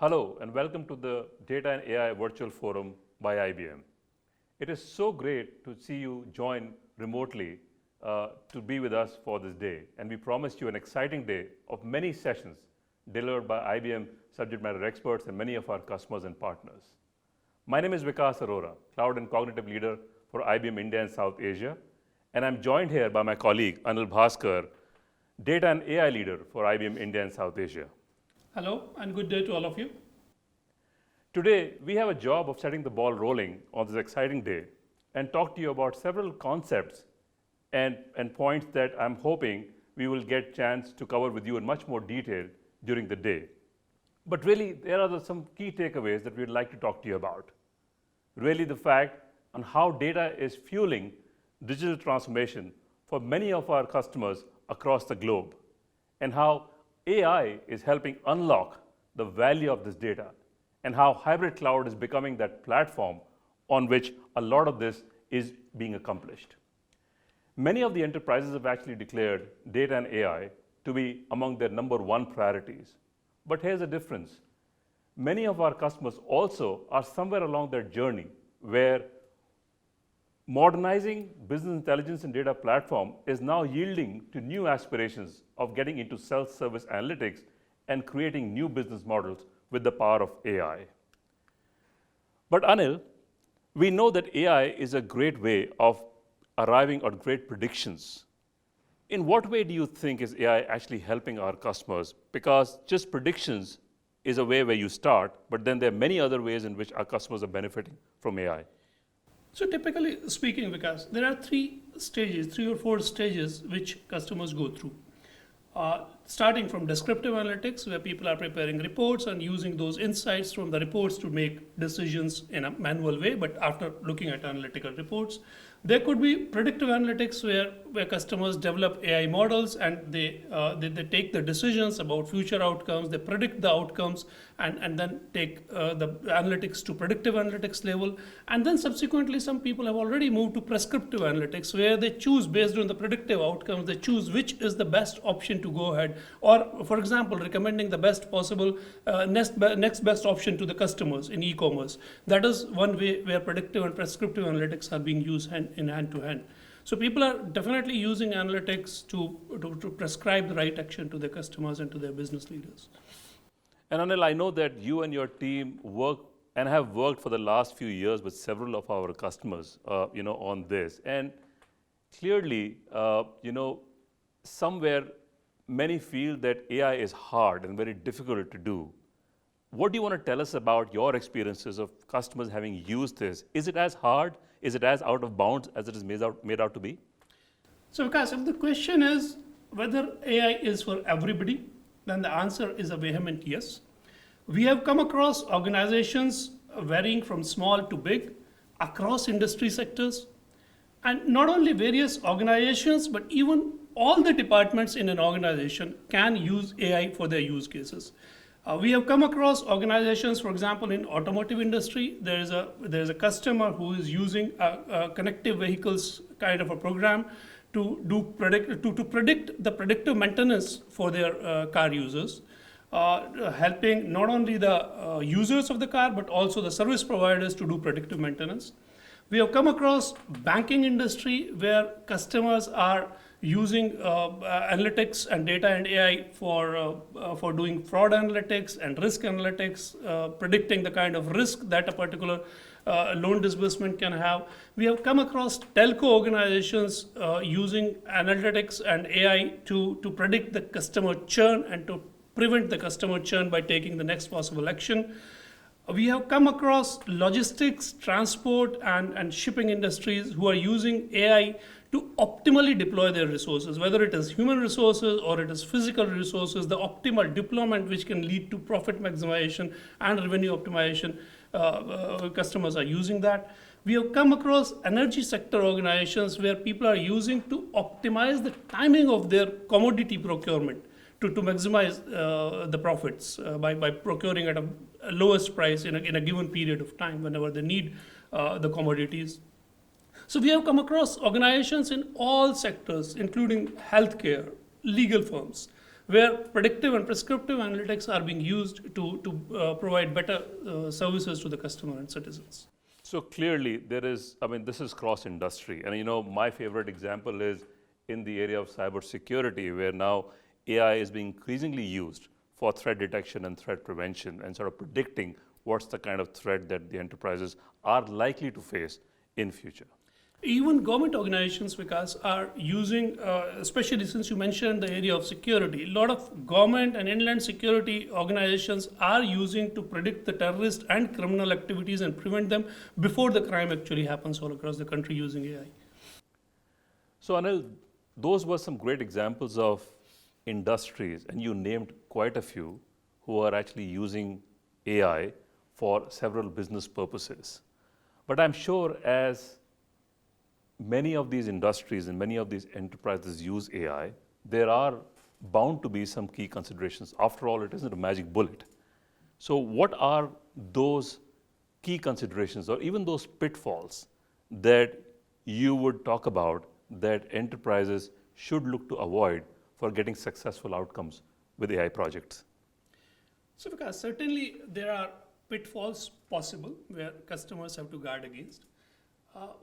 Hello and welcome to the Data and AI Virtual Forum by IBM. It is so great to see you join remotely to be with us for this day. And we promised you an exciting day of many sessions delivered by IBM subject matter experts and many of our customers and partners. My name is Vikas Arora, Cloud and Cognitive Leader for IBM India and South Asia. And I'm joined here by my colleague, Anil Bhasker, Data and AI Leader for IBM India and South Asia. Hello and good day to all of you. Today, we have a job of setting the ball rolling on this exciting day and talk to you about several concepts and points that I'm hoping we will get chance to cover with you in much more detail during the day. But really, there are some key takeaways that we'd like to talk to you about. Really, the fact on how data is fueling digital transformation for many of our customers across the globe, and how AI is helping unlock the value of this data, and how hybrid cloud is becoming that platform on which a lot of this is being accomplished. Many of the enterprises have actually declared data and AI to be among their number one priorities. But here's the difference. Many of our customers also are somewhere along their journey where modernizing business intelligence and data platform is now yielding to new aspirations of getting into self-service analytics and creating new business models with the power of AI. But Anil, we know that AI is a great way of arriving at great predictions. In what way do you think is AI actually helping our customers? Because just predictions is a way where you start, but then there are many other ways in which our customers are benefiting from AI. So typically speaking, Vikas, there are three or four stages which customers go through. Starting from descriptive analytics, where people are preparing reports and using those insights from the reports to make decisions in a manual way, but after looking at analytical reports. There could be predictive analytics where customers develop AI models and they take the decisions about future outcomes, they predict the outcomes and then take the analytics to predictive analytics level. And then subsequently, some people have already moved to prescriptive analytics where they choose based on the predictive outcomes, they choose which is the best option to go ahead. Or for example, recommending the best possible next best option to the customers in e-commerce. That is one way where predictive and prescriptive analytics are being used hand to hand. So people are definitely using analytics to prescribe the right action to their customers and to their business leaders. And Anil, I know that you and your team work and have worked for the last few years with several of our customers, on this. And clearly, somewhere many feel that AI is hard and very difficult to do. What do you want to tell us about your experiences of customers having used this? Is it as hard? Is it as out of bounds as it is made out to be? So Vikas, if the question is whether AI is for everybody, then the answer is a vehement yes. We have come across organizations varying from small to big across industry sectors. And not only various organizations, but even all the departments in an organization can use AI for their use cases. We have come across organizations, for example, in automotive industry, there is a customer who is using a connected vehicles kind of a program to predict the predictive maintenance for their car users, helping not only the users of the car, but also the service providers to do predictive maintenance. We have come across banking industry where customers are using analytics and data and AI for doing fraud analytics and risk analytics, predicting the kind of risk that a particular loan disbursement can have. We have come across telco organizations using analytics and AI to predict the customer churn and to prevent the customer churn by taking the next possible action. We have come across logistics, transport, and shipping industries who are using AI to optimally deploy their resources, whether it is human resources or it is physical resources, the optimal deployment which can lead to profit maximization and revenue optimization. Customers are using that. We have come across energy sector organizations where people are using to optimize the timing of their commodity procurement to maximize the profits by procuring at a lowest price in a given period of time whenever they need the commodities. So we have come across organizations in all sectors, including healthcare, legal firms, where predictive and prescriptive analytics are being used to provide better services to the customer and citizens. So clearly there is, I mean, this is cross industry. And my favorite example is in the area of cybersecurity, where now AI is being increasingly used for threat detection and threat prevention and sort of predicting what's the kind of threat that the enterprises are likely to face in future. Even government organizations, Vikas, are using, especially since you mentioned the area of security, a lot of government and inland security organizations are using to predict the terrorist and criminal activities and prevent them before the crime actually happens all across the country using AI. So Anil, those were some great examples of industries, and you named quite a few who are actually using AI for several business purposes. But I'm sure as many of these industries and many of these enterprises use AI, there are bound to be some key considerations. After all, it isn't a magic bullet. So what are those key considerations or even those pitfalls that you would talk about that enterprises should look to avoid for getting successful outcomes with AI projects? So Vikas, certainly there are pitfalls possible where customers have to guard against.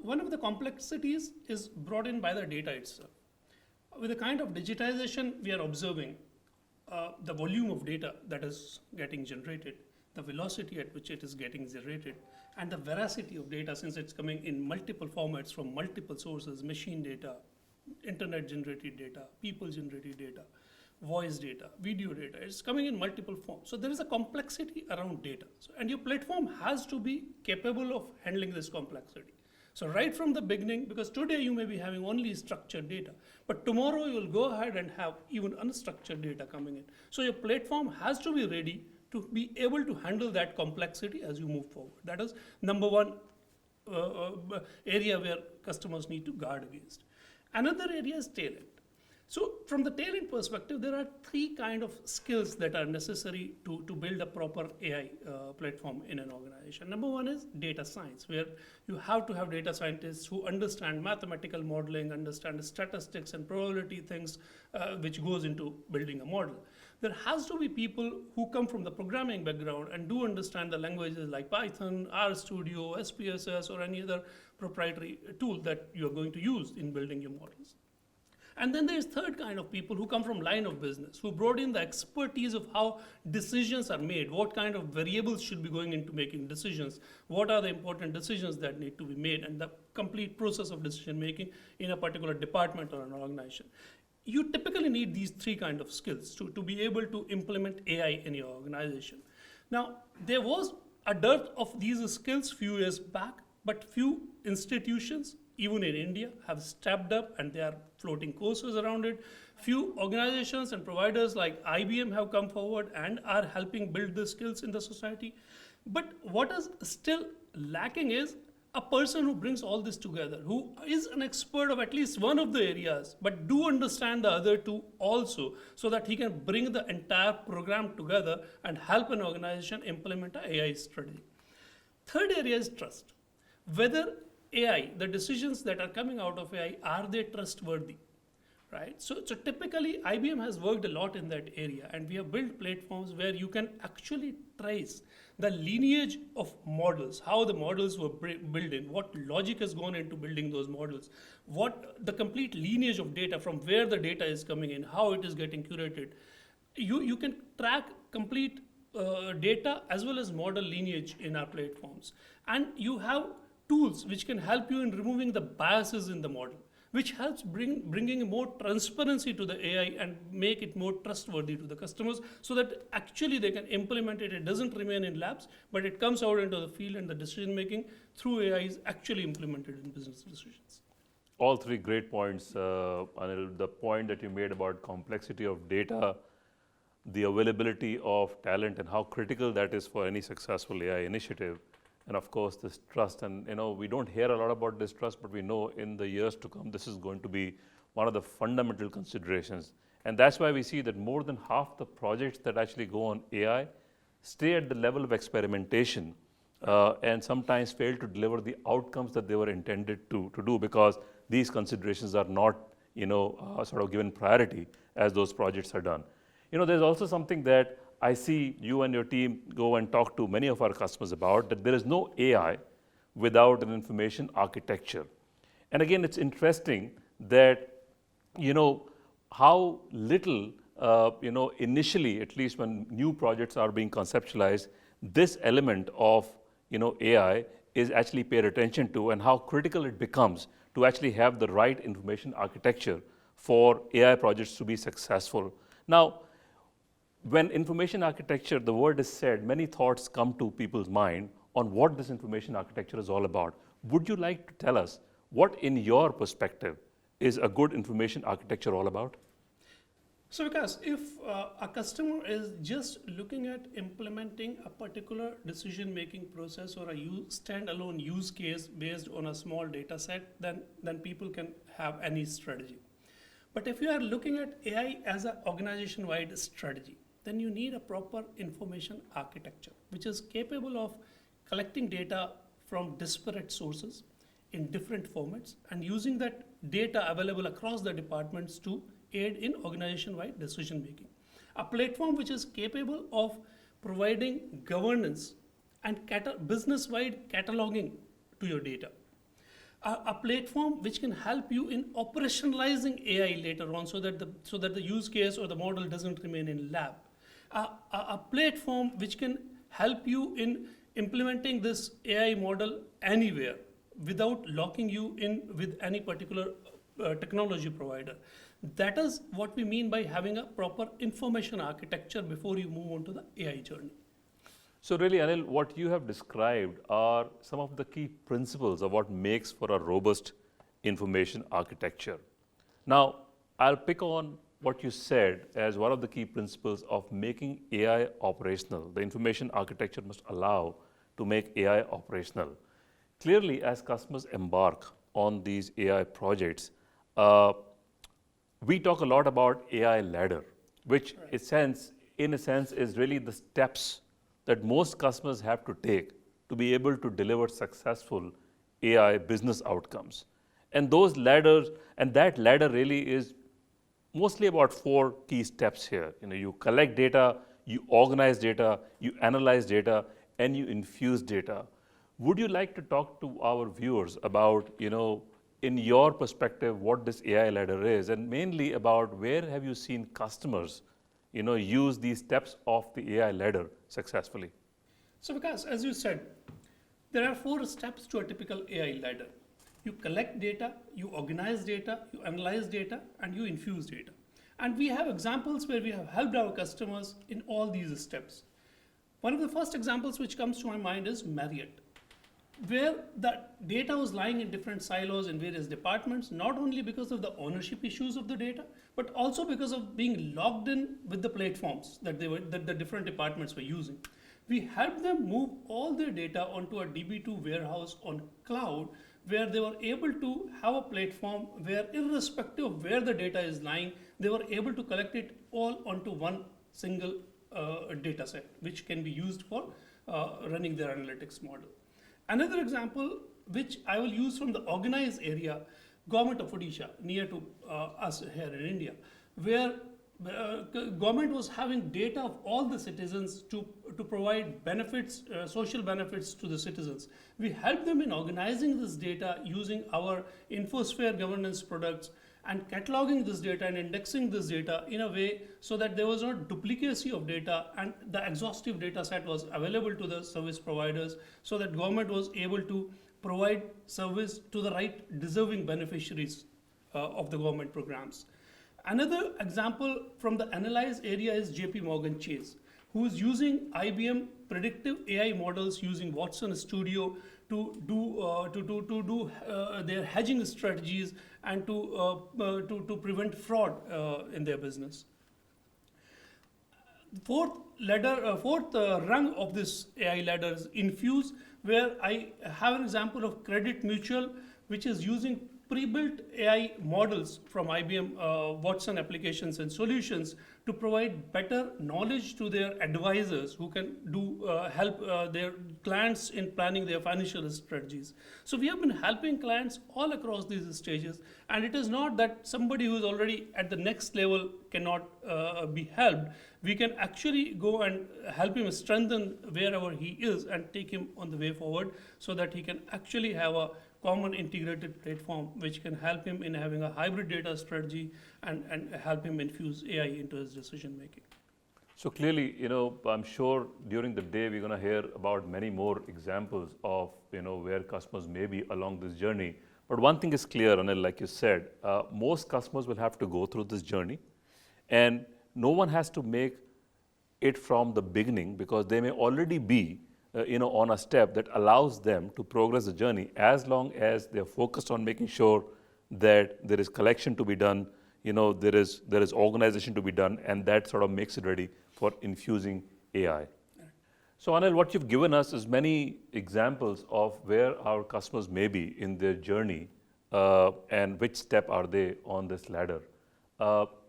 One of the complexities is brought in by the data itself. With the kind of digitization we are observing, the volume of data that is getting generated, the velocity at which it is getting generated, and the veracity of data, since it's coming in multiple formats from multiple sources, machine data, internet generated data, people generated data, voice data, video data, it's coming in multiple forms. So there is a complexity around data. And your platform has to be capable of handling this complexity. So right from the beginning, because today you may be having only structured data, but tomorrow you will go ahead and have even unstructured data coming in. So your platform has to be ready to be able to handle that complexity as you move forward. That is number one area where customers need to guard against. Another area is talent. So from the talent perspective, there are three kind of skills that are necessary to build a proper AI platform in an organization. Number one is data science, where you have to have data scientists who understand mathematical modeling, understand statistics and probability things, which goes into building a model. There has to be people who come from the programming background and do understand the languages like Python, RStudio, SPSS, or any other proprietary tool that you're going to use in building your models. And then there's third kind of people who come from line of business, who brought in the expertise of how decisions are made, what kind of variables should be going into making decisions, what are the important decisions that need to be made, and the complete process of decision making in a particular department or an organization. You typically need these three kind of skills to be able to implement AI in your organization. Now, there was a dearth of these skills few years back, but few institutions, even in India, have stepped up and they are floating courses around it. Few organizations and providers like IBM have come forward and are helping build the skills in the society. But what is still lacking is a person who brings all this together, who is an expert of at least one of the areas, but do understand the other two also, so that he can bring the entire program together and help an organization implement an AI strategy. Third area is trust. Whether AI, the decisions that are coming out of AI, are they trustworthy, right? So typically IBM has worked a lot in that area, and we have built platforms where you can actually trace the lineage of models, how the models were built in, what logic has gone into building those models, what the complete lineage of data, from where the data is coming in, how it is getting curated. You can track complete data as well as model lineage in our platforms. And you have tools which can help you in removing the biases in the model, which helps bringing more transparency to the AI and make it more trustworthy to the customers, so that actually they can implement it. It doesn't remain in labs, but it comes out into the field, and the decision making through AI is actually implemented in business decisions. All three great points, Anil. The point that you made about complexity of data, the availability of talent, and how critical that is for any successful AI initiative. And of course, this trust, and we don't hear a lot about this trust, but we know in the years to come, this is going to be one of the fundamental considerations. And that's why we see that more than half the projects that actually go on AI stay at the level of experimentation and sometimes fail to deliver the outcomes that they were intended to do, because these considerations are not sort of given priority as those projects are done. There's also something that I see you and your team go and talk to many of our customers about, that there is no AI without an information architecture. And again, it's interesting that, how little, initially, at least when new projects are being conceptualized, this element of, AI is actually paid attention to, and how critical it becomes to actually have the right information architecture for AI projects to be successful. Now, when information architecture, the word is said, many thoughts come to people's mind on what this information architecture is all about. Would you like to tell us what, in your perspective, is a good information architecture all about? So Vikas, if a customer is just looking at implementing a particular decision-making process or a standalone use case based on a small data set, then people can have any strategy. But if you are looking at AI as an organization-wide strategy, then you need a proper information architecture, which is capable of collecting data from disparate sources in different formats and using that data available across the departments to aid in organization-wide decision making. A platform which is capable of providing governance and business-wide cataloging to your data. A platform which can help you in operationalizing AI later on, so that the use case or the model doesn't remain in lab. A platform which can help you in implementing this AI model anywhere without locking you in with any particular technology provider. That is what we mean by having a proper information architecture before you move on to the AI journey. So really, Anil, what you have described are some of the key principles of what makes for a robust information architecture. Now, I'll pick on what you said as one of the key principles of making AI operational. The information architecture must allow to make AI operational. Clearly, as customers embark on these AI projects, we talk a lot about AI ladder, which in a sense is really the steps that most customers have to take to be able to deliver successful AI business outcomes. And those ladders, and that ladder really is mostly about 4 key steps here. You collect data, you organize data, you analyze data, and you infuse data. Would you like to talk to our viewers about, in your perspective, what this AI ladder is, and mainly about where have you seen customers, use these steps of the AI ladder successfully? So Vikas, as you said, there are 4 steps to a typical AI ladder. You collect data, you organize data, you analyze data, and you infuse data. And we have examples where we have helped our customers in all these steps. One of the first examples which comes to my mind is Marriott, where the data was lying in different silos in various departments, not only because of the ownership issues of the data, but also because of being logged in with the platforms that the different departments were using. We helped them move all their data onto a DB2 warehouse on cloud, where they were able to have a platform where, irrespective of where the data is lying, they were able to collect it all onto one single data set, which can be used for running their analytics model. Another example, which I will use from the organized area, government of Odisha, near to us here in India, where government was having data of all the citizens to provide benefits, social benefits to the citizens. We helped them in organizing this data using our InfoSphere governance products and cataloging this data and indexing this data in a way so that there was not duplicacy of data and the exhaustive data set was available to the service providers, so that government was able to provide service to the right deserving beneficiaries of the government programs. Another example from the analyzed area is JP Morgan Chase, who is using IBM predictive AI models using Watson Studio to do their hedging strategies and to prevent fraud in their business. Fourth rung of this AI ladder is Infuse, where I have an example of Credit Mutual, which is using pre-built AI models from IBM Watson applications and solutions to provide better knowledge to their advisors who can do help their clients in planning their financial strategies. So we have been helping clients all across these stages, and it is not that somebody who is already at the next level cannot be helped. We can actually go and help him strengthen wherever he is and take him on the way forward so that he can actually have a common integrated platform which can help him in having a hybrid data strategy and help him infuse AI into his decision making. So clearly, I'm sure during the day we're going to hear about many more examples of, where customers may be along this journey. But one thing is clear, Anil, like you said, most customers will have to go through this journey, and no one has to make it from the beginning because they may already be on a step that allows them to progress the journey as long as they're focused on making sure that there is collection to be done, there is organization to be done, and that sort of makes it ready for infusing AI. So Anil, what you've given us is many examples of where our customers may be in their journey and which step are they on this ladder.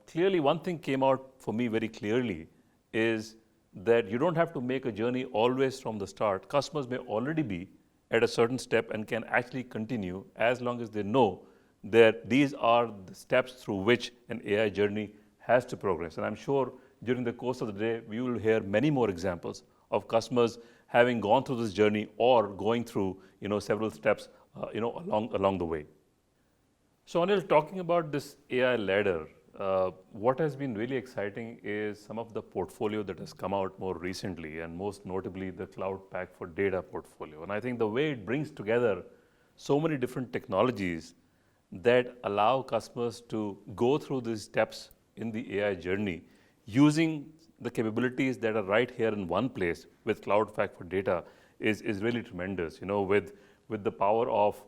Clearly, one thing came out for me very clearly is that you don't have to make a journey always from the start. Customers may already be at a certain step and can actually continue as long as they know that these are the steps through which an AI journey has to progress. And I'm sure during the course of the day, we will hear many more examples of customers having gone through this journey or going through, several steps, along the way. So Anil, talking about this AI ladder, what has been really exciting is some of the portfolio that has come out more recently, and most notably the Cloud Pak for Data portfolio. And I think the way it brings together so many different technologies that allow customers to go through these steps in the AI journey using the capabilities that are right here in one place with Cloud Pak for Data is really tremendous. With the power of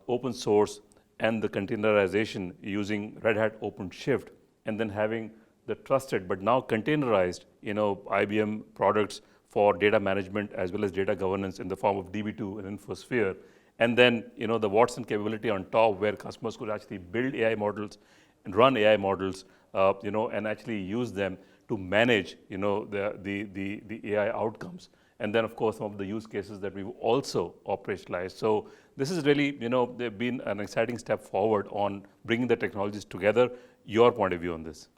open source and the containerization using Red Hat OpenShift, and then having the trusted but now containerized, IBM products for data management as well as data governance in the form of DB2 and InfoSphere, and then the Watson capability on top, where customers could actually build AI models and run AI models, and actually use them to manage, the AI outcomes. And then, of course, some of the use cases that we've also operationalized. So this is really, they've been an exciting step forward on bringing the technologies together. Your point of view on this?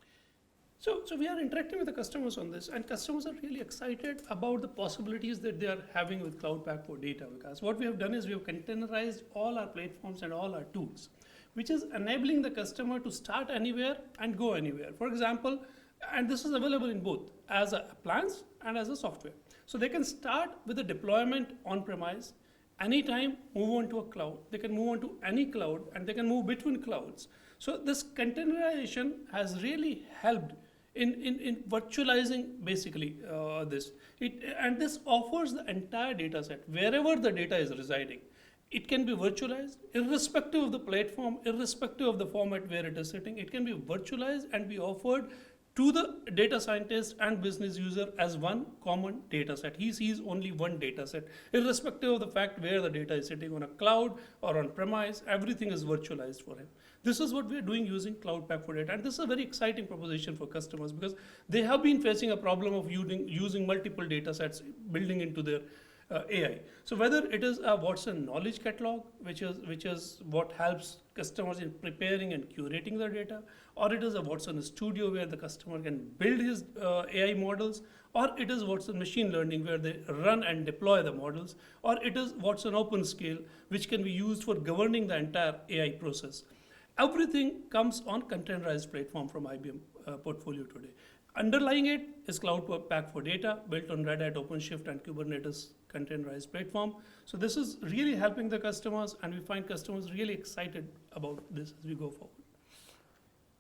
So we are interacting with the customers on this, and customers are really excited about the possibilities that they are having with Cloud Pak for Data. Because what we have done is we have containerized all our platforms and all our tools, which is enabling the customer to start anywhere and go anywhere. For example, and this is available in both as a appliance and as a software. So they can start with a deployment on-premise, anytime move on to a cloud. They can move on to any cloud, and they can move between clouds. So this containerization has really helped in virtualizing basically this. And this offers the entire data set, wherever the data is residing. It can be virtualized, irrespective of the platform, irrespective of the format where it is sitting. It can be virtualized and be offered to the data scientist and business user as one common data set. He sees only one data set, irrespective of the fact where the data is sitting, on a cloud or on premise. Everything is virtualized for him. This is what we are doing using Cloud Pak for Data. And this is a very exciting proposition for customers because they have been facing a problem of using multiple data sets building into their AI. So whether it is a Watson knowledge catalog, which is what helps customers in preparing and curating their data, or it is a Watson Studio where the customer can build his AI models, or it is Watson machine learning where they run and deploy the models, or it is Watson OpenScale, which can be used for governing the entire AI process. Everything comes on containerized platform from IBM portfolio today. Underlying it is Cloud Pak for Data, built on Red Hat OpenShift and Kubernetes containerized platform. So this is really helping the customers, and we find customers really excited about this as we go forward.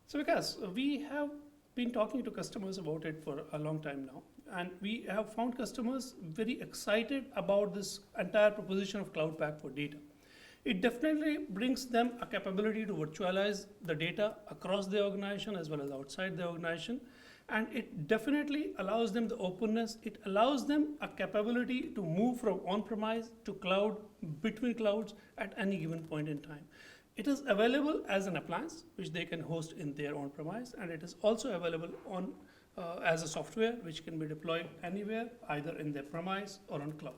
So Vikas, we have been talking to customers about it for a long time now, and we have found customers very excited about this entire proposition of Cloud Pak for Data. It definitely brings them a capability to virtualize the data across the organization as well as outside the organization. And it definitely allows them the openness. It allows them a capability to move from on-premise to cloud, between clouds at any given point in time. It is available as an appliance, which they can host in their own premise, and it is also available on as a software, which can be deployed anywhere, either in their premise or on cloud.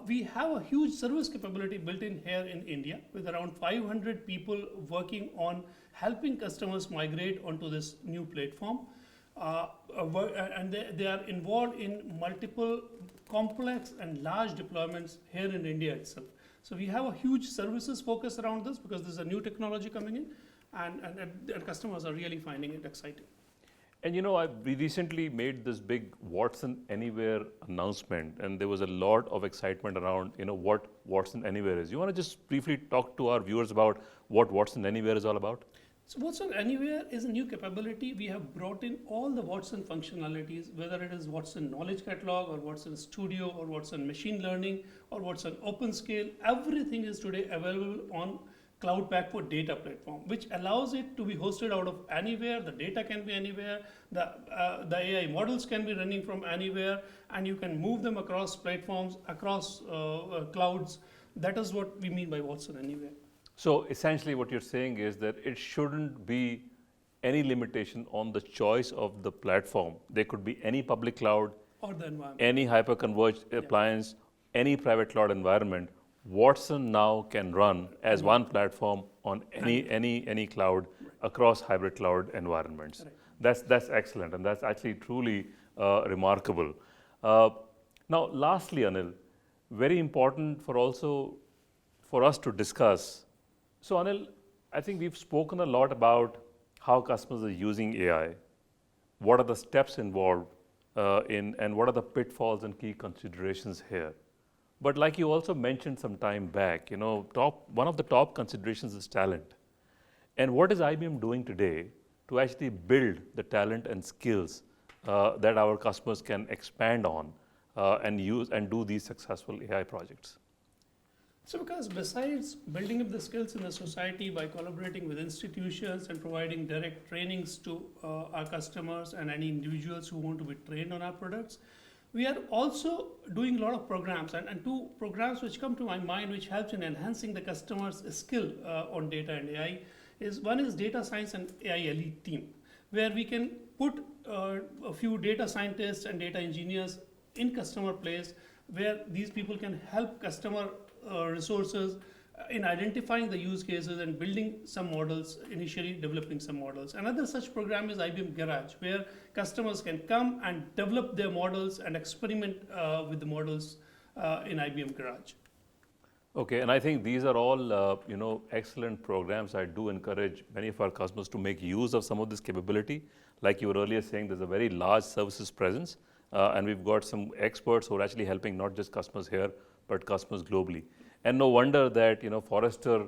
We have a huge service capability built in here in India, with around 500 people working on helping customers migrate onto this new platform. And they are involved in multiple complex and large deployments here in India itself. So we have a huge services focus around this because there's a new technology coming in, and customers are really finding it exciting. And we recently made this big Watson Anywhere announcement, and there was a lot of excitement around, what Watson Anywhere is. You want to just briefly talk to our viewers about what Watson Anywhere is all about? So Watson Anywhere is a new capability. We have brought in all the Watson functionalities, whether it is Watson Knowledge Catalog or Watson Studio or Watson Machine Learning or Watson OpenScale. Everything is today available on Cloud Pak for Data platform, which allows it to be hosted out of anywhere. The data can be anywhere. The AI models can be running from anywhere, and you can move them across platforms, across clouds. That is what we mean by Watson Anywhere. So essentially what you're saying is that it shouldn't be any limitation on the choice of the platform. There could be any public cloud, or the environment, any hyper-converged appliance, any private cloud environment. Watson now can run as one platform on any cloud across hybrid cloud environments. That's excellent, and that's actually truly remarkable. Now, lastly, Anil, very important for us to discuss. So, Anil, I think we've spoken a lot about how customers are using AI, what are the steps involved and what are the pitfalls and key considerations here. But like you also mentioned some time back, one of the top considerations is talent. And what is IBM doing today to actually build the talent and skills that our customers can expand on and use and do these successful AI projects? So because besides building up the skills in the society by collaborating with institutions and providing direct trainings to our customers and any individuals who want to be trained on our products, we are also doing a lot of programs, and two programs which come to my mind which helps in enhancing the customer's skill on data and AI is one is Data Science and AI Elite Team, where we can put a few data scientists and data engineers in customer place, where these people can help customer resources in identifying the use cases and building some models, initially developing some models. Another such program is IBM Garage, where customers can come and develop their models and experiment with the models in IBM Garage. Okay, and I think these are all excellent programs. I do encourage many of our customers to make use of some of this capability. Like you were earlier saying, there's a very large services presence, and we've got some experts who are actually helping not just customers here, but customers globally. And no wonder that Forrester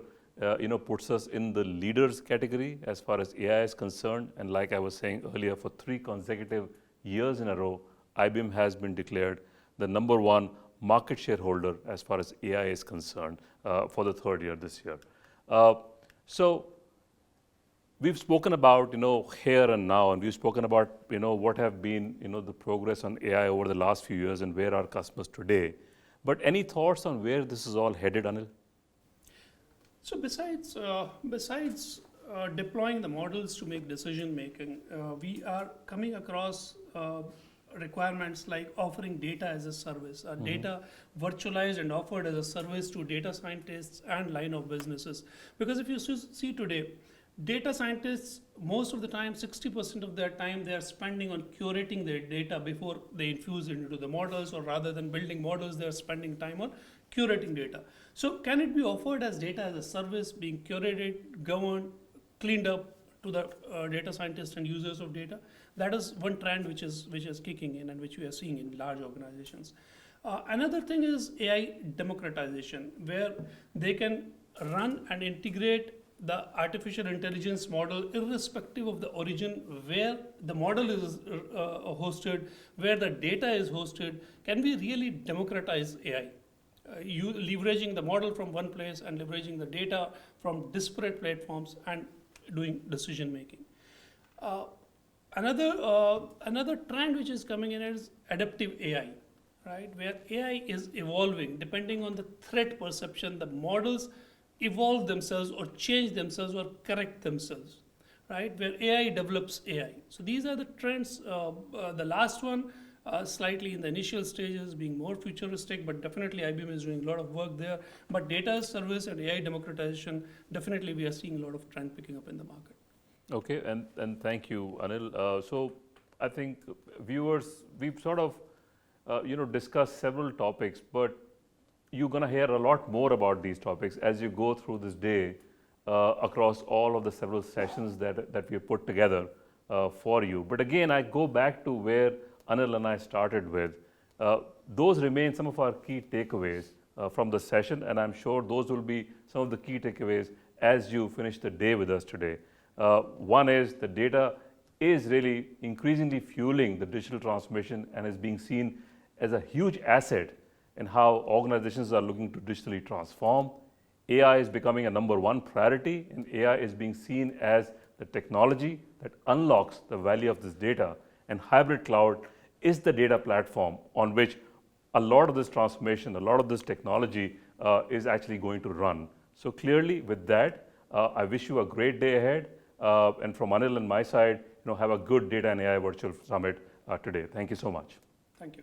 puts us in the leaders category as far as AI is concerned. And like I was saying earlier, for 3 consecutive years in a row, IBM has been declared the #1 market shareholder as far as AI is concerned for the 3rd year this year. So we've spoken about here and now, and we've spoken about what have been the progress on AI over the last few years and where are customers today. But any thoughts on where this is all headed, Anil? So besides deploying the models to make decision making, we are coming across requirements like offering data as a service, data virtualized and offered as a service to data scientists and line of businesses. Because if you see today, data scientists, most of the time, 60% of their time, they are spending on curating their data before they infuse it into the models, or rather than building models, they are spending time on curating data. So can it be offered as data as a service, being curated, governed, cleaned up to the data scientists and users of data? That is one trend which is kicking in and which we are seeing in large organizations. Another thing is AI democratization, where they can run and integrate the artificial intelligence model irrespective of the origin where the model is hosted, where the data is hosted. Can we really democratize AI? You leveraging the model from one place and leveraging the data from disparate platforms and doing decision making. Another trend which is coming in is adaptive AI, right? Where AI is evolving depending on the threat perception. The models evolve themselves or change themselves or correct themselves, right? Where AI develops AI. So these are the trends. The last one, slightly in the initial stages, being more futuristic, but definitely IBM is doing a lot of work there. But data as service and AI democratization, definitely we are seeing a lot of trend picking up in the market. Okay, and thank you, Anil. So I think viewers, we've sort of discussed several topics, but you're going to hear a lot more about these topics as you go through this day across all of the several sessions that we have put together for you. But again, I go back to where Anil and I started with. Those remain some of our key takeaways from the session, and I'm sure those will be some of the key takeaways as you finish the day with us today. One is the data is really increasingly fueling the digital transformation and is being seen as a huge asset in how organizations are looking to digitally transform. AI is becoming a number one priority, and AI is being seen as the technology that unlocks the value of this data. And hybrid cloud is the data platform on which a lot of this transformation, a lot of this technology is actually going to run. So clearly with that, I wish you a great day ahead. And from Anil and my side, have a good Data and AI Virtual Summit today. Thank you so much. Thank you.